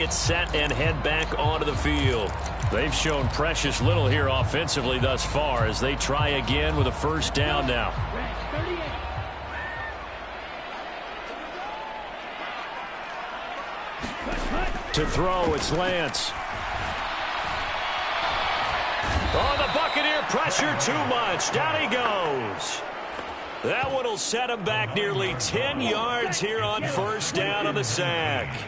Get set and head back onto the field. They've shown precious little here offensively thus far as they try again with a first down now. To throw, it's Lance. Oh, the Buccaneer pressure too much. Down he goes. That one will set him back nearly 10 yards here on first down on the sack.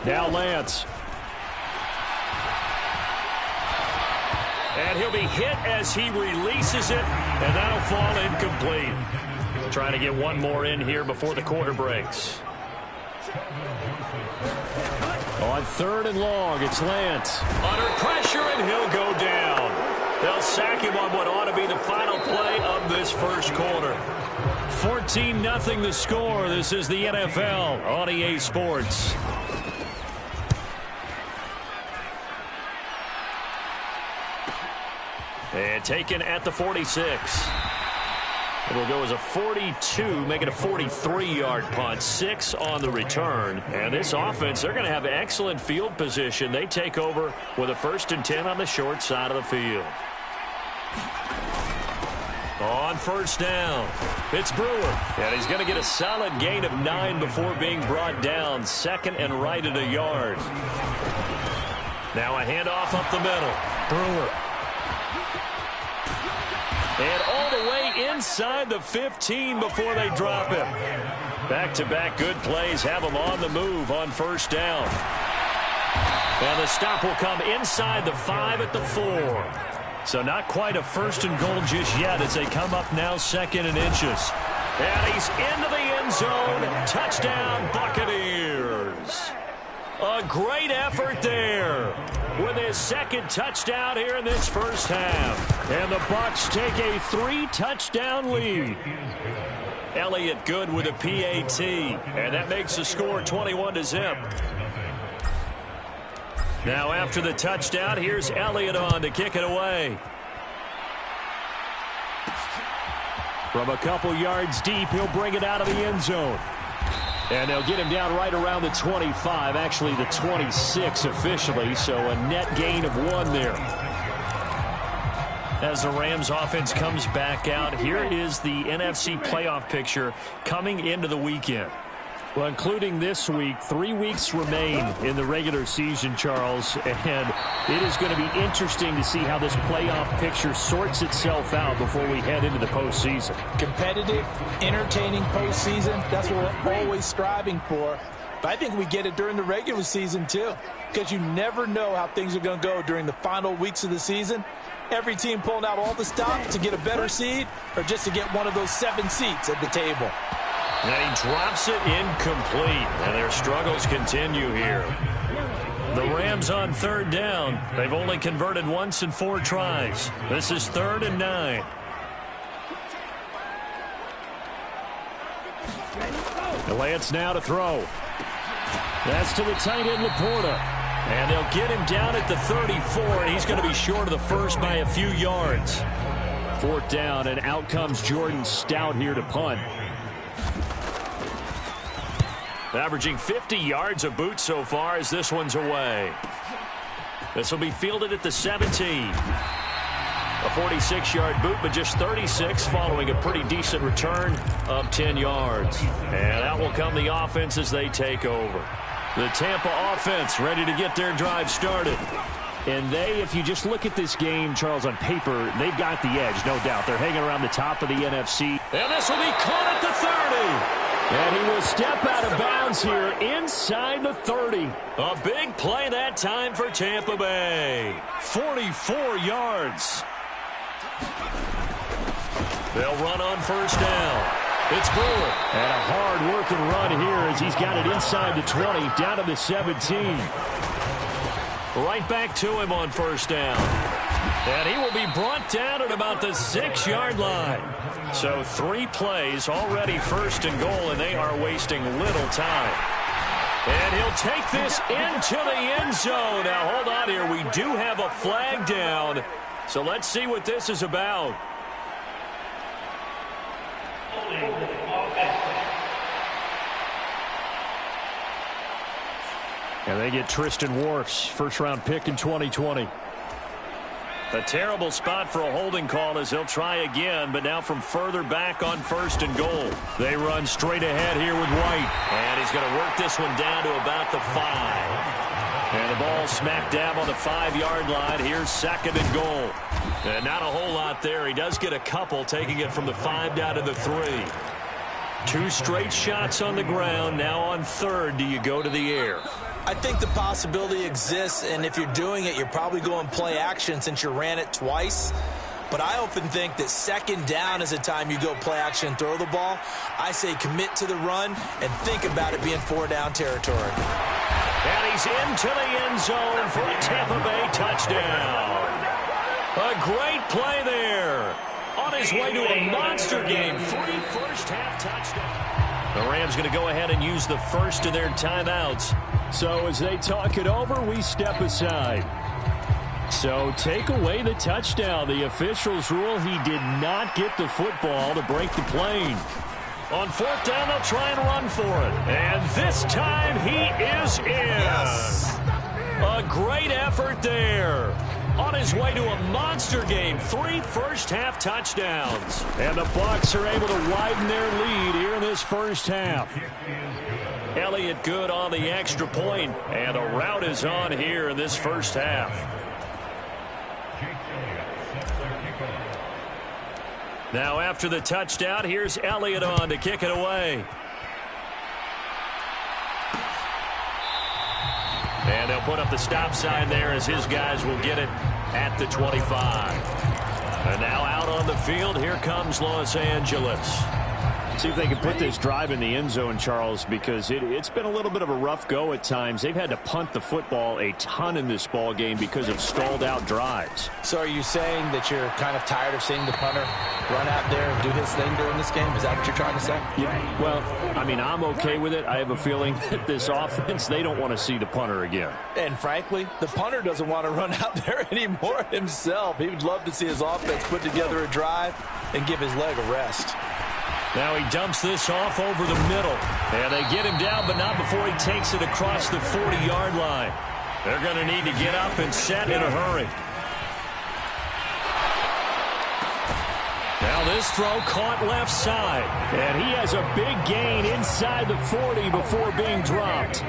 Now Lance. And he'll be hit as he releases it, and that'll fall incomplete. Trying to get one more in here before the quarter breaks. On 3rd and long, it's Lance. Under pressure, and he'll go down. They'll sack him on what ought to be the final play of this first quarter. 14-0 the score. This is the NFL on EA Sports. And taken at the 46. It'll go as a 42, make it a 43-yard punt. 6 on the return. And this offense, they're going to have excellent field position. They take over with a 1st and 10 on the short side of the field. On first down, it's Brewer. And he's going to get a solid gain of 9 before being brought down. 2nd and right at a yard. Now a handoff up the middle. Brewer. And all the way inside the 15 before they drop him. Back-to-back good plays have him on the move on first down. Now the stop will come inside the 5 at the 4. So not quite a 1st and goal just yet as they come up now 2nd and inches. And he's into the end zone. Touchdown, Buccaneers. A great effort there with his 2nd touchdown here in this first half. And the Bucs take a 3-touchdown lead. Elliott good with a PAT. And that makes the score 21-0. Now after the touchdown, here's Elliott on to kick it away. From a couple yards deep, he'll bring it out of the end zone. And they'll get him down right around the 25, actually the 26 officially, so a net gain of 1 there. As the Rams offense comes back out, here is the NFC playoff picture coming into the weekend. Well, including this week, 3 weeks remain in the regular season, Charles, and it is going to be interesting to see how this playoff picture sorts itself out before we head into the postseason. Competitive, entertaining postseason, that's what we're always striving for. But I think we get it during the regular season, too, because you never know how things are going to go during the final weeks of the season. Every team pulling out all the stops to get a better seed or just to get one of those 7 seats at the table. And he drops it incomplete, and their struggles continue here. The Rams on 3rd down. They've only converted once in 4 tries. This is 3rd and 9. Lance now to throw. That's to the tight end, Laporta. And they'll get him down at the 34, and he's going to be short of the first by a few yards. 4th down, and out comes Jordan Stout here to punt. Averaging 50 yards a boot so far as this one's away. This will be fielded at the 17. A 46-yard boot, but just 36 following a pretty decent return of 10 yards. And out will come the offense as they take over. The Tampa offense ready to get their drive started. And they, if you just look at this game, Charles, on paper, they've got the edge, no doubt. They're hanging around the top of the NFC. And this will be caught at the 30. And he will step out of bounds here inside the 30. A big play that time for Tampa Bay. 44 yards. They'll run on first down. It's Brewer. And a hard-working run here as he's got it inside the 20, down to the 17. Right back to him on first down. And he will be brought down at about the 6-yard line. So 3 plays already 1st and goal, and they are wasting little time. And he'll take this into the end zone. Now, hold on here. We do have a flag down. So let's see what this is about. And they get Tristan Wirfs, first-round pick in 2020. A terrible spot for a holding call as he'll try again, but now from further back on 1st and goal. They run straight ahead here with White. And he's going to work this one down to about the 5. And the ball smack dab on the 5-yard line. Here's 2nd and goal. And not a whole lot there. He does get a couple, taking it from the 5 down to the 3. 2 straight shots on the ground. Now on 3rd, do you go to the air? I think the possibility exists, and if you're doing it, you're probably going play action since you ran it twice. But I often think that 2nd down is the time you go play action and throw the ball. I say commit to the run and think about it being 4-down territory. And he's into the end zone for a Tampa Bay touchdown. A great play there. On his way to a monster game. 3 first-half touchdowns. The Rams going to go ahead and use the first of their timeouts. So as they talk it over, we step aside. So take away the touchdown. The officials rule he did not get the football to break the plane. On 4th down, they'll try and run for it. And this time he is in. Yes. A great effort there. On his way to a monster game, 3 first-half touchdowns. And the Bucs are able to widen their lead here in this first half. Elliott good on the extra point, and the route is on here in this first half. Now after the touchdown, here's Elliott on to kick it away. And they'll put up the stop sign there as his guys will get it at the 25. And now out on the field, here comes Los Angeles. See if they can put this drive in the end zone, Charles, because it's been a little bit of a rough go at times. They've had to punt the football a ton in this ball game because of stalled out drives. So are you saying that you're kind of tired of seeing the punter run out there and do his thing during this game? Is that what you're trying to say? Yeah, well, I mean, I'm okay with it. I have a feeling that this offense, they don't want to see the punter again. And frankly, the punter doesn't want to run out there anymore himself. He would love to see his offense put together a drive and give his leg a rest. Now he dumps this off over the middle. And they get him down, but not before he takes it across the 40-yard line. They're going to need to get up and set in a hurry. Now this throw caught left side. And he has a big gain inside the 40 before being dropped.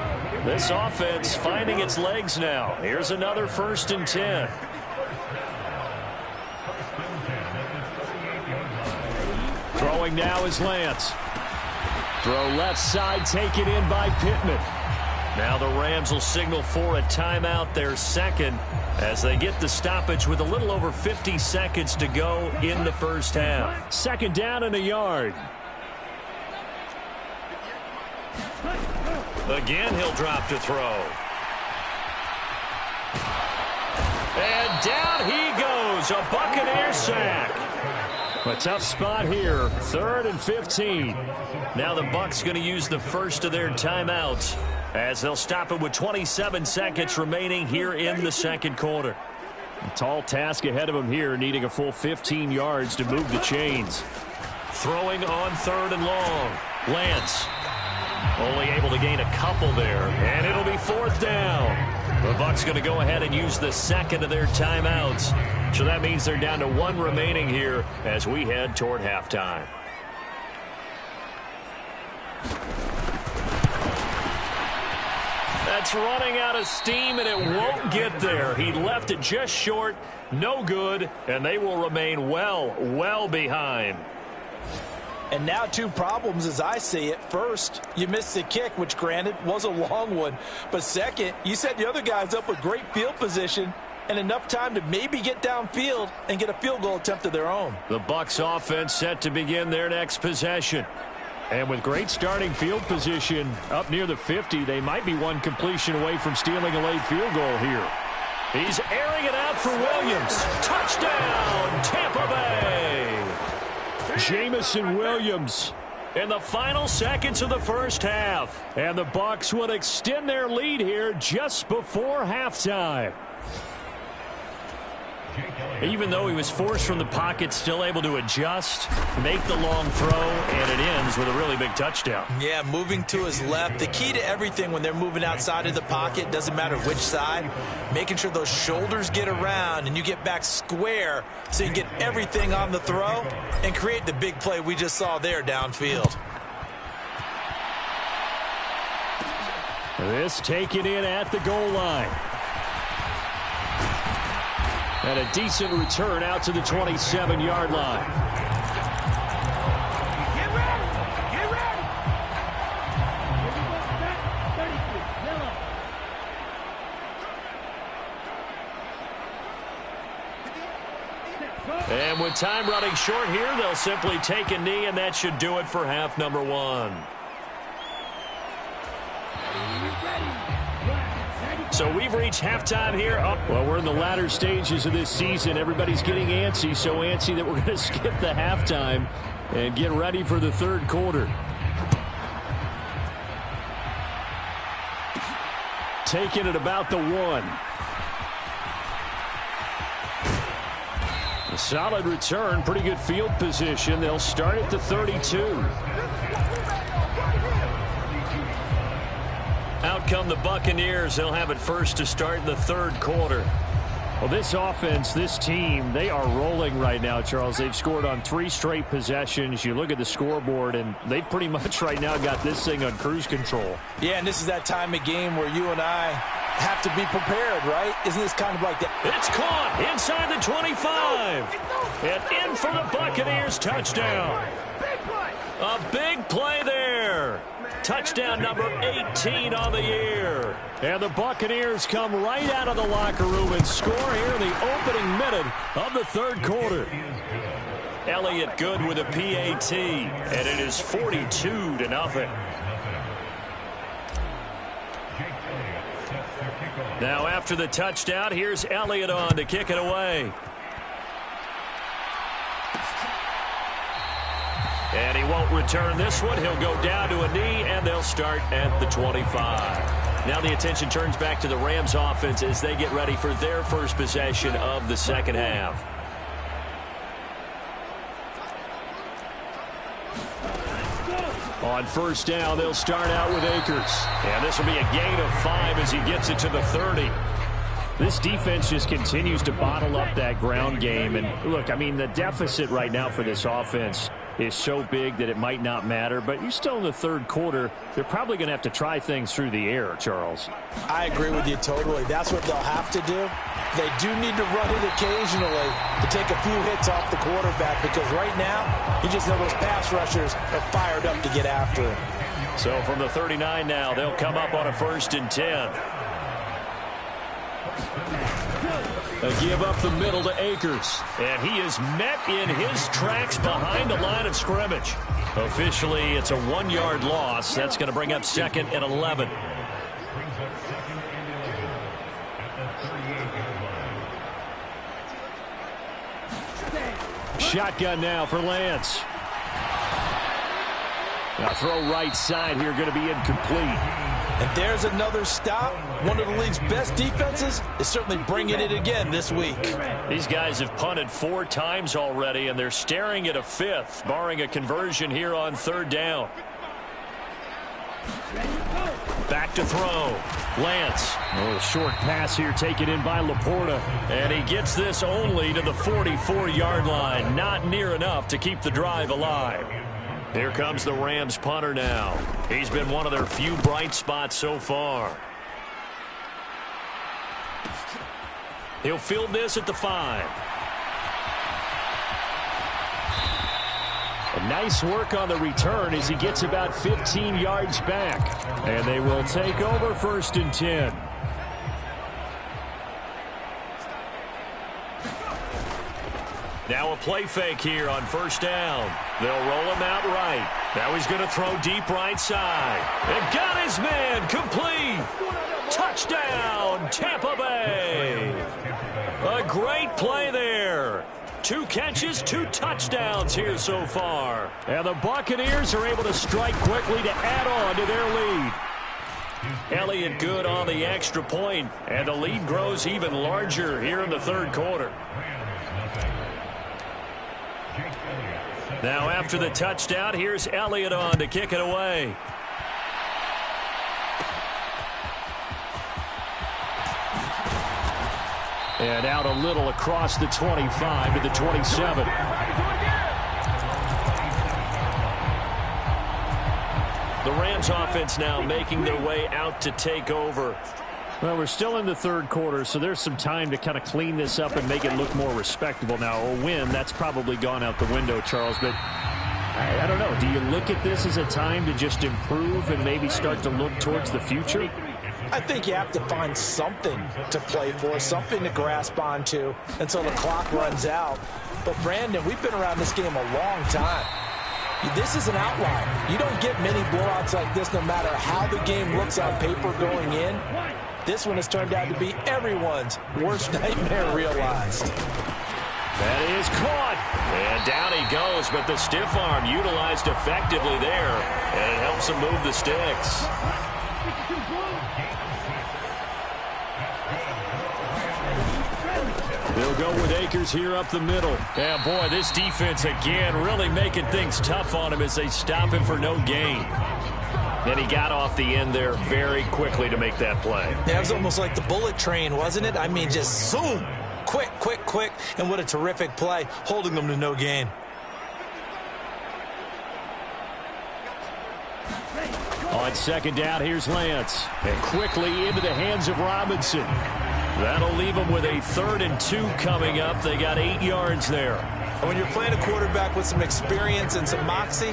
This offense finding its legs now. Here's another 1st and 10. Throwing now is Lance. Throw left side, taken in by Pittman. Now the Rams will signal for a timeout, their 2nd, as they get the stoppage with a little over 50 seconds to go in the first half. 2nd down and a yard. Again, he'll drop to throw. And down he goes, a Buccaneer sack. A tough spot here, 3rd and 15. Now the Bucs going to use the first of their timeouts as they'll stop it with 27 seconds remaining here in the 2nd quarter. A tall task ahead of them here, needing a full 15 yards to move the chains. Throwing on 3rd and long. Lance only able to gain a couple there, and it'll be 4th down. The Bucs going to go ahead and use the 2nd of their timeouts. So that means they're down to 1 remaining here as we head toward halftime. That's running out of steam, and it won't get there. He left it just short, no good, and they will remain well behind. And now 2 problems as I see it. First, you missed the kick, which granted was a long one. But second, you set the other guys up with great field position and enough time to maybe get downfield and get a field goal attempt of their own. The Bucs offense set to begin their next possession. And with great starting field position up near the 50, they might be 1 completion away from stealing a late field goal here. He's airing it out for Williams. Touchdown, Tampa Bay! Jamison Williams in the final seconds of the first half. And the Bucs would extend their lead here just before halftime. Even though he was forced from the pocket, still able to adjust, make the long throw, and it ends with a really big touchdown. Yeah, moving to his left. The key to everything when they're moving outside of the pocket, doesn't matter which side, making sure those shoulders get around and you get back square so you get everything on the throw and create the big play we just saw there downfield. This taken in at the goal line. And a decent return out to the 27-yard line. Get ready! Get ready! And with time running short here, they'll simply take a knee, and that should do it for half number one. So we've reached halftime here. Well, we're in the latter stages of this season. Everybody's getting antsy, so antsy that we're going to skip the halftime and get ready for the third quarter. Taking it about the 1. A solid return, pretty good field position. They'll start at the 32. Out come the Buccaneers. They'll have it first to start in the third quarter. Well, this offense, this team, they are rolling right now, Charles. They've scored on 3 straight possessions. You look at the scoreboard, and they pretty much right now got this thing on cruise control. Yeah, and this is that time of game where you and I have to be prepared, right? Isn't this kind of like that? It's caught inside the 25. And in for the Buccaneers, touchdown. A big play there. Touchdown number 18 on the year. And the Buccaneers come right out of the locker room and score here in the opening minute of the third quarter. Elliott good with a PAT, and it is 42-0. Now after the touchdown, here's Elliott on to kick it away. And he won't return this one. He'll go down to a knee, and they'll start at the 25. Now the attention turns back to the Rams offense as they get ready for their first possession of the second half. On first down, they'll start out with Akers. And this will be a gain of 5 as he gets it to the 30. This defense just continues to bottle up that ground game. And look, I mean, the deficit right now for this offense is so big that it might not matter. But you're still in the third quarter. They're probably going to have to try things through the air, Charles. I agree with you totally. That's what they'll have to do. They do need to run it occasionally to take a few hits off the quarterback, because right now, you just know those pass rushers are fired up to get after him. So from the 39 now, they'll come up on a 1st and 10. A give up the middle to Akers. And he is met in his tracks behind the line of scrimmage. Officially, it's a 1-yard loss. That's going to bring up 2nd and 11. Shotgun now for Lance. Now throw right side here, going to be incomplete. And there's another stop. One of the league's best defenses is certainly bringing it again this week. These guys have punted 4 times already, and they're staring at a 5th, barring a conversion here on 3rd down. Back to throw. Lance. A little short pass here taken in by Laporta. And he gets this only to the 44-yard line. Not near enough to keep the drive alive. Here comes the Rams punter now. He's been one of their few bright spots so far. He'll field this at the 5. A nice work on the return as he gets about 15 yards back. And they will take over 1st and 10. Now a play fake here on 1st down. They'll roll him out right. Now he's going to throw deep right side. And got his man complete. Touchdown, Tampa Bay. A great play there. 2 catches, 2 touchdowns here so far. And the Buccaneers are able to strike quickly to add on to their lead. Elliott good on the extra point, and the lead grows even larger here in the third quarter. Now after the touchdown, here's Elliott on to kick it away. And out a little across the 25 to the 27. The Rams offense now making their way out to take over. Well, we're still in the third quarter, so there's some time to kind of clean this up and make it look more respectable. Now, a win, that's probably gone out the window, Charles, but I don't know. Do you look at this as a time to just improve and maybe start to look towards the future? I think you have to find something to play for, something to grasp onto until the clock runs out. But, Brandon, we've been around this game a long time. This is an outlier. You don't get many blowouts like this no matter how the game looks on paper going in. This one has turned out to be everyone's worst nightmare realized. That is caught. And down he goes, but the stiff arm utilized effectively there. And it helps him move the sticks. They'll go with Akers here up the middle. Yeah, boy, this defense again really making things tough on him as they stop him for no gain. Then he got off the end there very quickly to make that play. Yeah, it was almost like the bullet train, wasn't it? I mean, just zoom. Quick, quick, quick. And what a terrific play, holding them to no gain. On second down, here's Lance. And quickly into the hands of Robinson. That'll leave them with a 3rd and 2 coming up. They got 8 yards there. And when you're playing a quarterback with some experience and some moxie,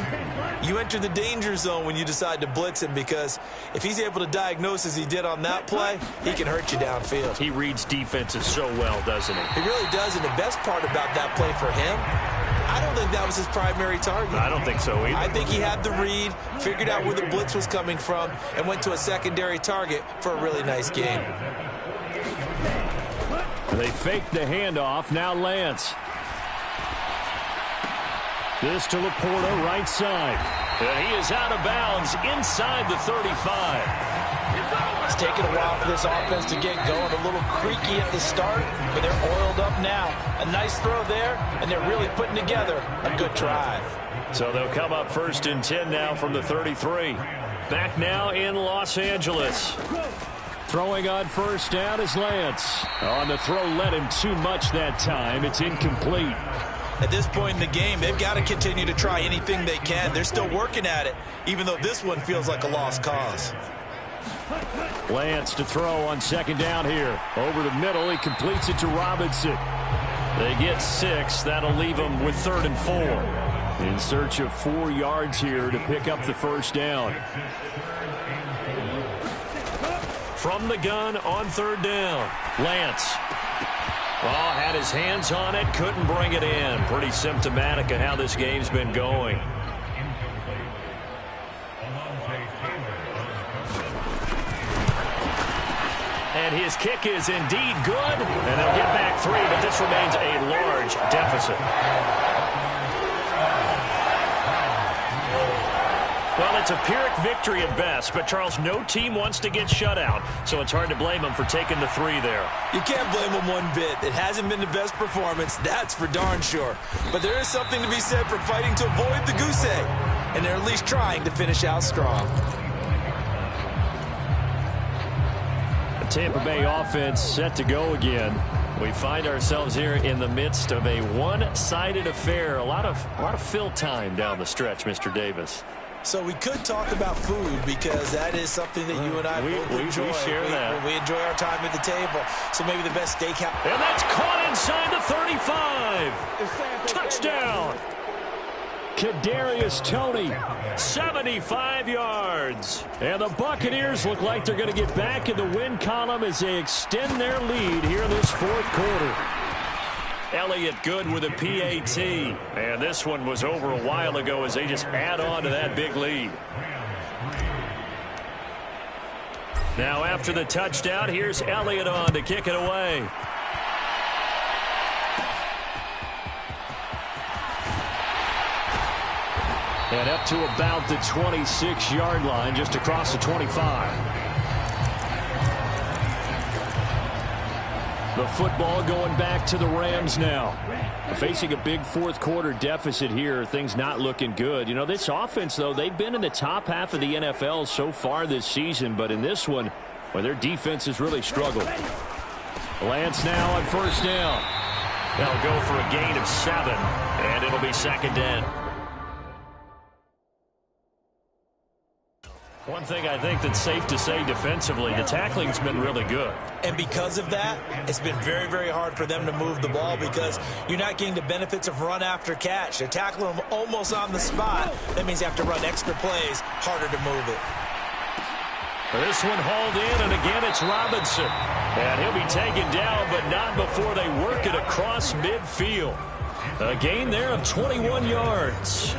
you enter the danger zone when you decide to blitz him, because if he's able to diagnose as he did on that play, he can hurt you downfield. He reads defenses so well, doesn't he? He really does, and the best part about that play for him, I don't think that was his primary target. I don't think so either. I think he had the read, figured out where the blitz was coming from, and went to a secondary target for a really nice game. They fake the handoff. Now Lance. This to Laporta, right side. And he is out of bounds inside the 35. It's taken a while for this offense to get going. A little creaky at the start, but they're oiled up now. A nice throw there, and they're really putting together a good drive. So they'll come up 1st and 10 now from the 33. Back now in Los Angeles. Throwing on first down is Lance. On the throw, led him too much that time. It's incomplete. At this point in the game, they've got to continue to try anything they can. They're still working at it, even though this one feels like a lost cause. Lance to throw on second down here. Over the middle, he completes it to Robinson. They get 6. That'll leave them with 3rd and 4. In search of 4 yards here to pick up the first down. From the gun on 3rd down. Lance. Oh, had his hands on it, couldn't bring it in. Pretty symptomatic of how this game's been going. And his kick is indeed good. And they'll get back 3, but this remains a large deficit. Well, it's a Pyrrhic victory at best, but, Charles, no team wants to get shut out, so it's hard to blame them for taking the 3 there. You can't blame them one bit. It hasn't been the best performance, that's for darn sure. But there is something to be said for fighting to avoid the goose egg, and they're at least trying to finish out strong. The Tampa Bay offense set to go again. We find ourselves here in the midst of a one-sided affair. A lot of fill time down the stretch, Mr. Davis. So we could talk about food, because that is something that you and I both enjoy. We share that. We enjoy our time at the table. So maybe the best steakhouse. And that's caught inside the 35. Touchdown. Kadarius Toney. 75 yards. And the Buccaneers look like they're going to get back in the win column as they extend their lead here in this 4th quarter. Elliott good with a PAT. And this one was over a while ago as they just add on to that big lead. Now after the touchdown, here's Elliott on to kick it away. And up to about the 26-yard line, just across the 25. The football going back to the Rams now. Facing a big fourth-quarter deficit here. Things not looking good. You know, this offense, though, they've been in the top half of the NFL so far this season. But in this one, well, their defense has really struggled. Lance now on first down. They'll go for a gain of 7, and it'll be second down. One thing I think that's safe to say defensively, the tackling's been really good. And because of that, it's been very, very hard for them to move the ball because you're not getting the benefits of run after catch. They're tackling them almost on the spot. That means you have to run extra plays, harder to move it. This one hauled in, and again it's Robinson. And he'll be taken down, but not before they work it across midfield. A gain there of 21 yards.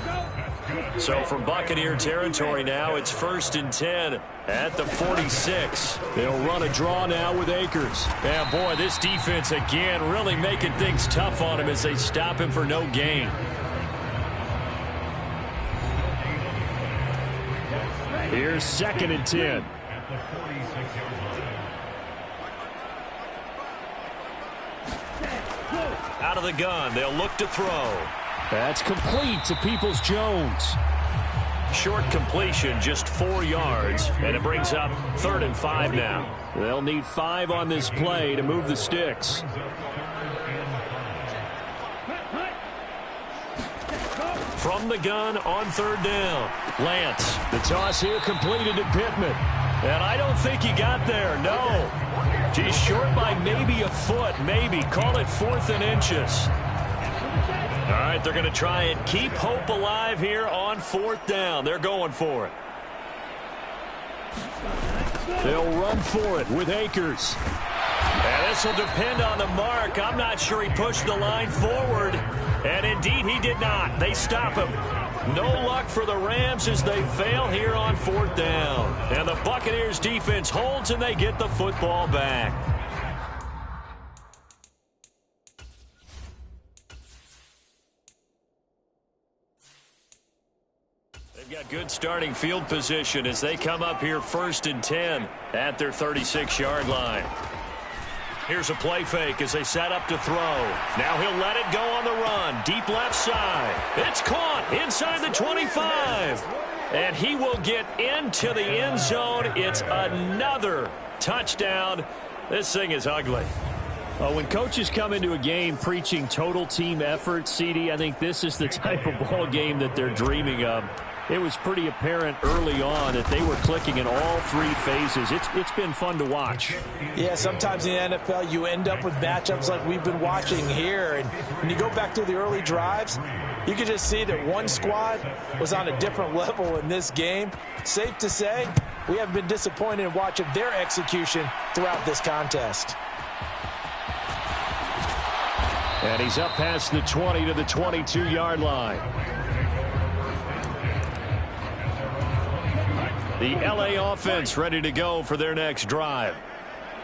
So from Buccaneer territory now, it's 1st and 10 at the 46. They'll run a draw now with Akers. And boy, this defense again really making things tough on him as they stop him for no gain. Here's 2nd and 10. Out of the gun, they'll look to throw. That's complete to Peoples-Jones. Short completion, just 4 yards, and it brings up 3rd and 5 now. They'll need 5 on this play to move the sticks. From the gun on 3rd down. Lance. The toss here completed to Pittman. And I don't think he got there, no. He's short by maybe a foot, maybe. Call it 4th and inches. All right, they're going to try and keep hope alive here on 4th down. They're going for it. They'll run for it with Akers. And this will depend on the mark. I'm not sure he pushed the line forward. And indeed, he did not. They stop him. No luck for the Rams as they fail here on 4th down. And the Buccaneers defense holds and they get the football back. They've got good starting field position as they come up here 1st and 10 at their 36-yard line. Here's a play fake as they set up to throw. Now he'll let it go on the run. Deep left side. It's caught inside the 25. And he will get into the end zone. It's another touchdown. This thing is ugly. Well, when coaches come into a game preaching total team effort, CD, I think this is the type of ball game that they're dreaming of. It was pretty apparent early on that they were clicking in all 3 phases. It's been fun to watch. Yeah, sometimes in the NFL you end up with matchups like we've been watching here. And when you go back to the early drives, you can just see that one squad was on a different level in this game. Safe to say, we haven't been disappointed in watching their execution throughout this contest. And he's up past the 20 to the 22-yard line. The L.A. offense ready to go for their next drive.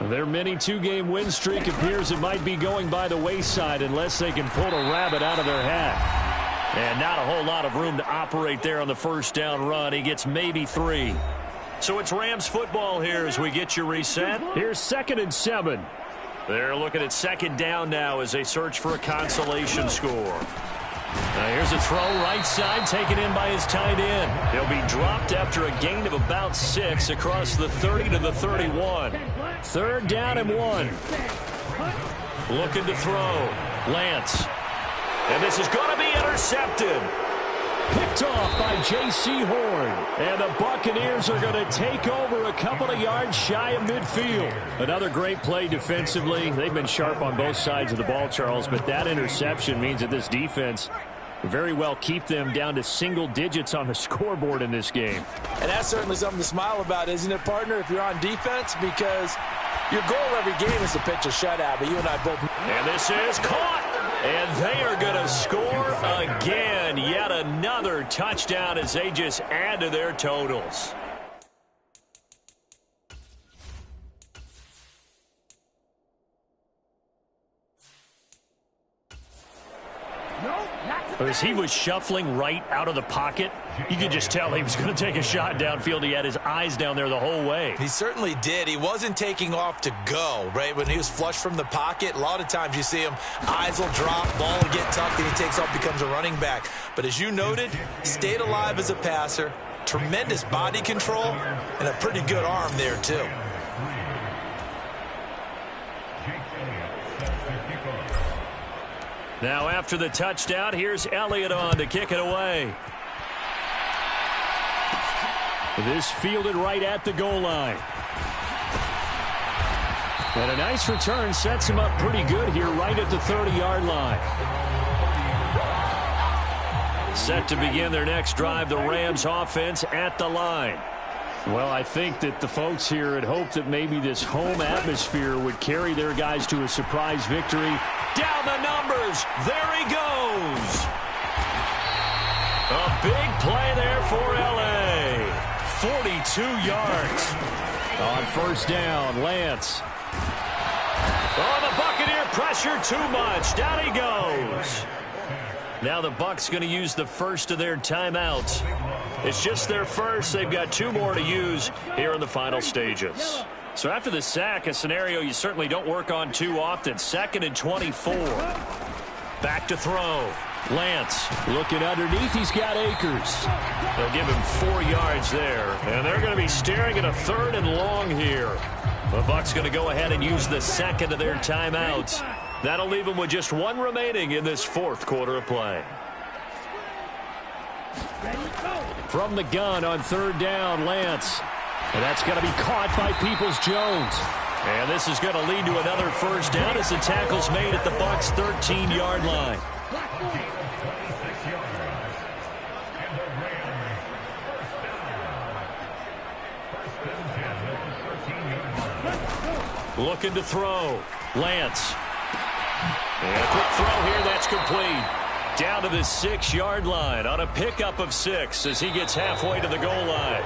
Their mini 2-game win streak appears it might be going by the wayside unless they can pull a rabbit out of their hat. And not a whole lot of room to operate there on the 1st down run. He gets maybe 3. So it's Rams football here as we get you reset. Here's 2nd and 7. They're looking at 2nd down now as they search for a consolation score. Now here's a throw right side taken in by his tight end. He'll be dropped after a gain of about 6 across the 30 to the 31. 3rd down and 1. Looking to throw. Lance. And this is going to be intercepted. Picked off by J.C. Horn. And the Buccaneers are going to take over a couple of yards shy of midfield. Another great play defensively. They've been sharp on both sides of the ball, Charles, but that interception means that this defense very well keep them down to single digits on the scoreboard in this game. And that's certainly something to smile about, isn't it, partner, if you're on defense? Because your goal every game is to pitch a shutout, but you and I both... And this is caught. And they are going to score again. Yet another touchdown as they just add to their totals. As he was shuffling right out of the pocket, you could just tell he was going to take a shot downfield. He had his eyes down there the whole way. He certainly did. He wasn't taking off to go, right? When he was flush from the pocket, a lot of times you see him, eyes will drop, ball will get tucked, and he takes off, becomes a running back. But as you noted, stayed alive as a passer, tremendous body control, and a pretty good arm there, too. Now after the touchdown, here's Elliott on to kick it away. This fielded right at the goal line. And a nice return sets him up pretty good here right at the 30-yard line. Set to begin their next drive, the Rams offense at the line. Well, I think that the folks here had hoped that maybe this home atmosphere would carry their guys to a surprise victory. Down the numbers. There he goes. A big play there for L.A. 42 yards. On first down, Lance. Oh, the Buccaneer pressure too much. Down he goes. Now the Bucs going to use the first of their timeouts. It's just their first. They've got 2 more to use here in the final stages. So after the sack, a scenario you certainly don't work on too often. 2nd and 24. Back to throw. Lance looking underneath. He's got Akers. They'll give him 4 yards there. And they're going to be staring at a 3rd and long here. The Bucs going to go ahead and use the second of their timeouts. That'll leave them with just 1 remaining in this 4th quarter of play. From the gun on 3rd down, Lance. And that's going to be caught by Peoples-Jones. And this is going to lead to another first down as the tackle's made at the Bucs' 13-yard line. Looking to throw. Lance. And a quick throw here. That's complete. Down to the 6-yard line on a pickup of 6 as he gets halfway to the goal line.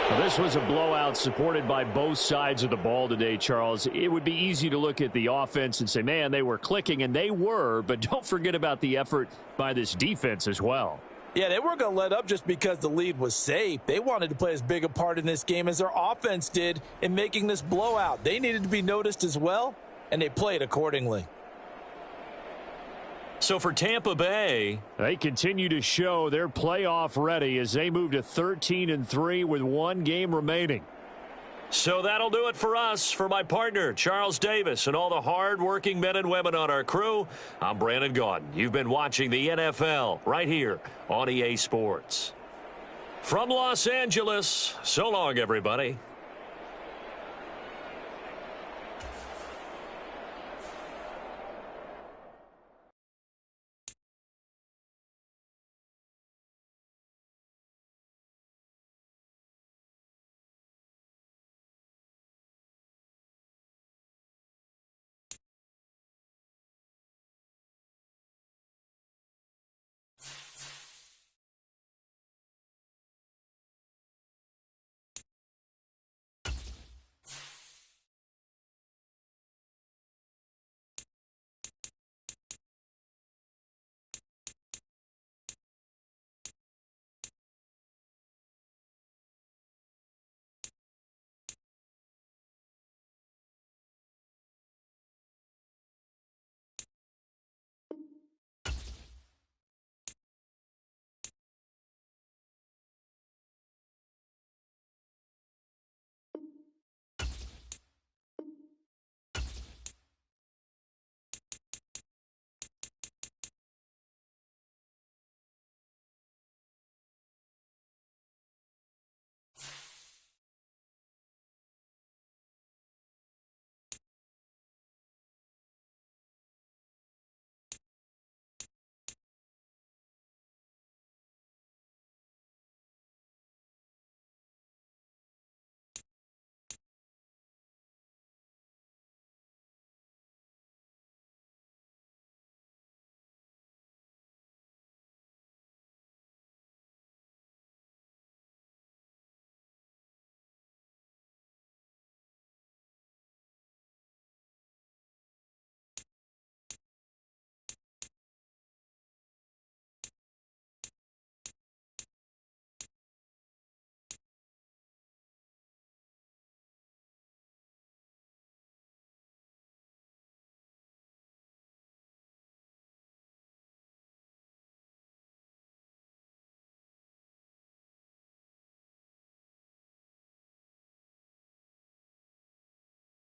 Well, this was a blowout supported by both sides of the ball today, Charles. It would be easy to look at the offense and say, man, they were clicking, and they were, but don't forget about the effort by this defense as well. Yeah, they weren't going to let up just because the lead was safe. They wanted to play as big a part in this game as their offense did in making this blowout. They needed to be noticed as well, and they played accordingly. So for Tampa Bay, they continue to show they're playoff ready as they move to 13-3 with 1 game remaining. So that'll do it for us. For my partner, Charles Davis, and all the hard-working men and women on our crew, I'm Brandon Gaudin. You've been watching the NFL right here on EA Sports. From Los Angeles, so long, everybody.